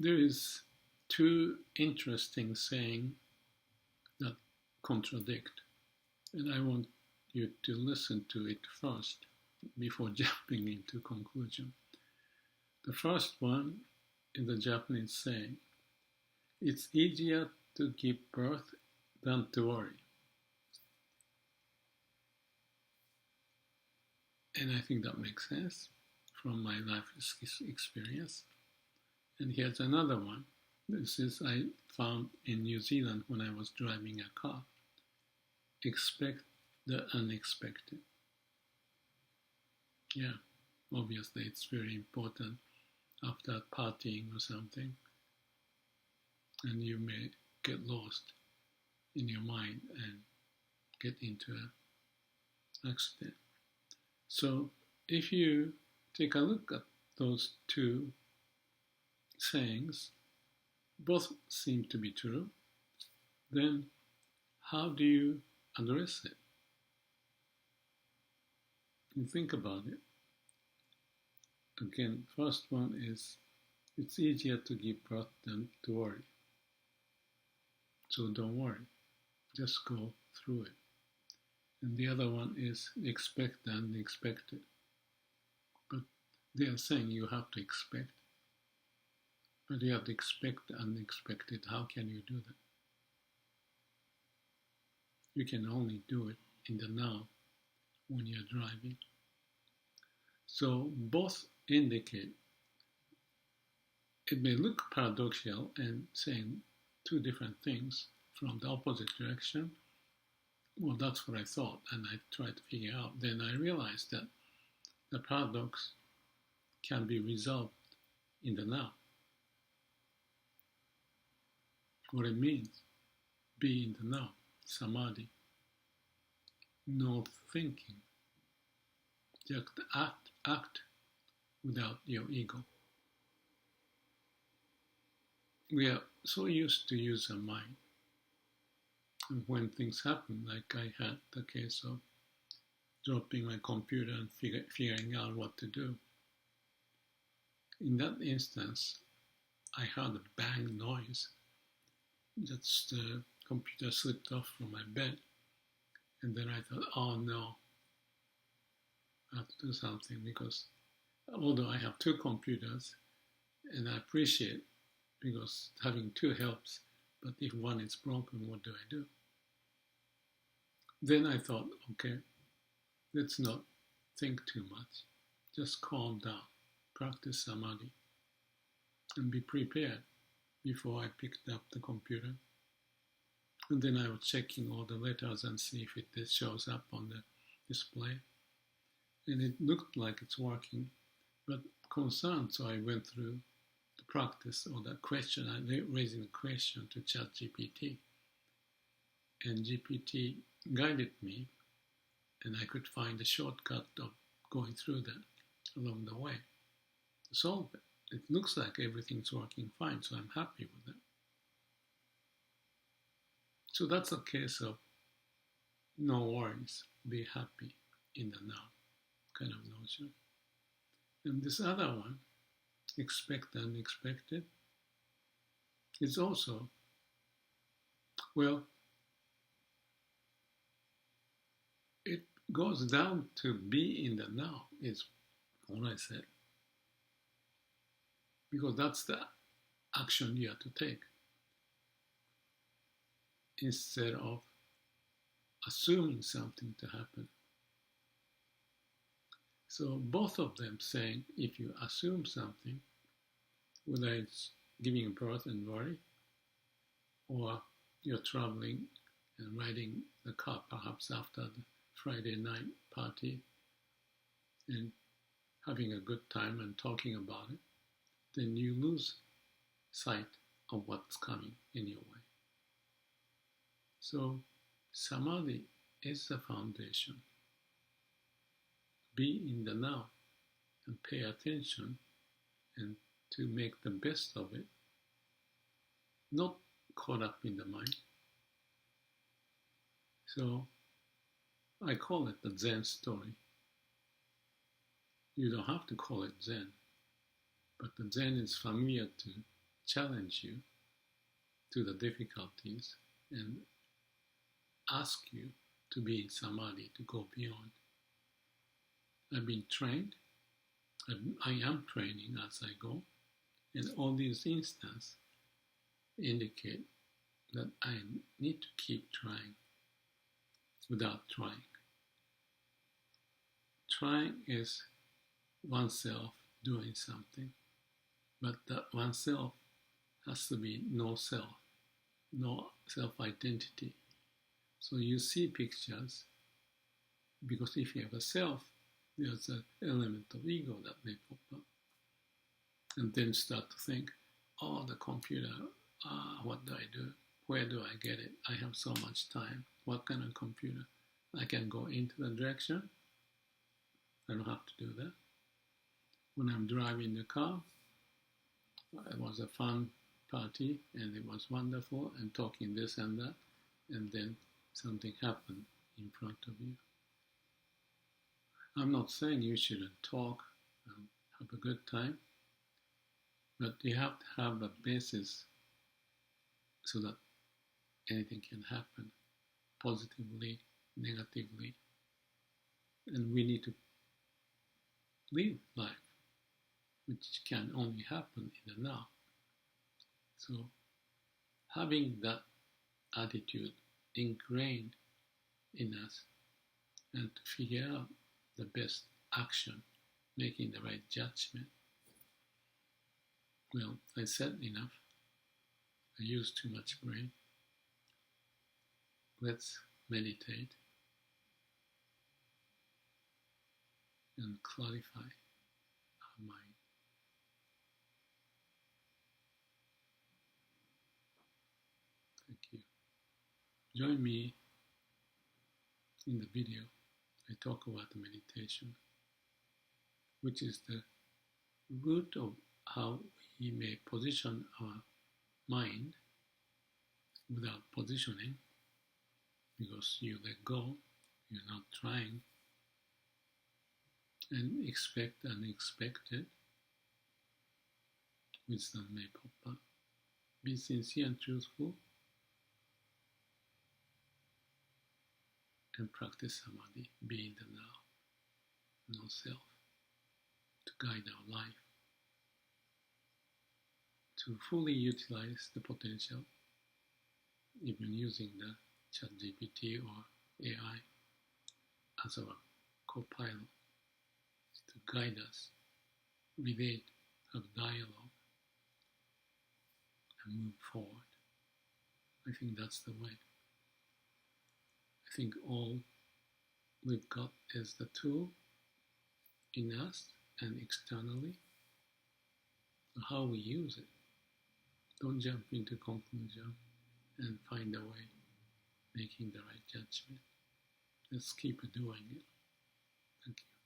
There is two interesting sayings that contradict, and I want you to listen to it first before jumping into conclusion. The first one is the Japanese saying, it's easier to give birth than to worry. And I think that makes sense from my life experience. And here's another one. This is I found in New Zealand when I was driving a car. Expect the unexpected. Yeah, obviously it's very important after partying or something, and you may get lost in your mind and get into an accident. So if you take a look at those two sayings, both seem to be true, then how do you address it? You think about it. Again, first one is it's easier to give birth than to worry. So don't worry, just go through it. And the other one is expect the unexpected. But they are saying you have to expect. But you have to expect the unexpected. How can you do that? You can only do it in the now when you're driving. So both indicate it may look paradoxical and saying two different things from the opposite direction. Well, that's what I thought, and I tried to figure out. Then I realized that the paradox can be resolved in the now. What it means, be in the now, samadhi, no thinking, just act without your ego. We are so used to use our mind. And when things happen, like I had the case of dropping my computer and figuring out what to do. In that instance, I heard a bang noise. Just the computer slipped off from my bed. And then I thought, oh no, I have to do something, because although I have two computers, and I appreciate because having two helps, but if one is broken, what do I do? Then I thought, okay, let's not think too much. Just calm down, practice samadhi, and be prepared before I picked up the computer. And then I was checking all the letters and see if it shows up on the display. And it looked like it's working, but concerned, so I went through the practice or the question, raising a question to ChatGPT. And GPT guided me, and I could find a shortcut of going through that along the way to solve it. It looks like everything's working fine, so I'm happy with that. So that's a case of no worries, be happy in the now kind of notion. And this other one, expect the unexpected, is also, well, it goes down to be in the now, is what I said. Because that's the action you have to take, instead of assuming something to happen. So both of them saying, if you assume something, whether it's giving birth and worry, or you're traveling and riding the car perhaps after the Friday night party and having a good time and talking about it, then you lose sight of what's coming in your way. So samadhi is the foundation. Be in the now and pay attention, and to make the best of it, not caught up in the mind. So I call it the Zen story. You don't have to call it Zen, but the Zen is familiar to challenge you to the difficulties and ask you to be in samadhi, to go beyond. I've been trained, I am training as I go, and all these instances indicate that I need to keep trying without trying. Trying is oneself doing something, but that oneself has to be no self, no self-identity. So you see pictures, because if you have a self, there's an element of ego that may pop up. And then start to think, oh, the computer, what do I do? Where do I get it? I have so much time. What kind of computer? I can go into the direction. I don't have to do that. When I'm driving the car, it was a fun party and it was wonderful and talking this and that, and then something happened in front of you. I'm not saying you shouldn't talk and have a good time, but you have to have a basis so that anything can happen, positively, negatively, and we need to live life, which can only happen in the now. So having that attitude ingrained in us and to figure out the best action, making the right judgment. Well, I said enough. I used too much brain. Let's meditate and clarify our mind. Thank you. Join me in the video. I talk about the meditation, which is the root of how we may position our mind without positioning, because you let go, you're not trying, and expect unexpected. Wisdom may pop up. Be sincere and truthful, and practice samadhi. Be in the now, no self, to guide our life, to fully utilize the potential, even using the ChatGPT or AI as our co-pilot, to guide us, relate, have dialogue, and move forward. I think that's the way. I think all we've got is the tool in us and externally, how we use it. Don't jump into conclusion and find a way, making the right judgment. Let's keep doing it. Thank you.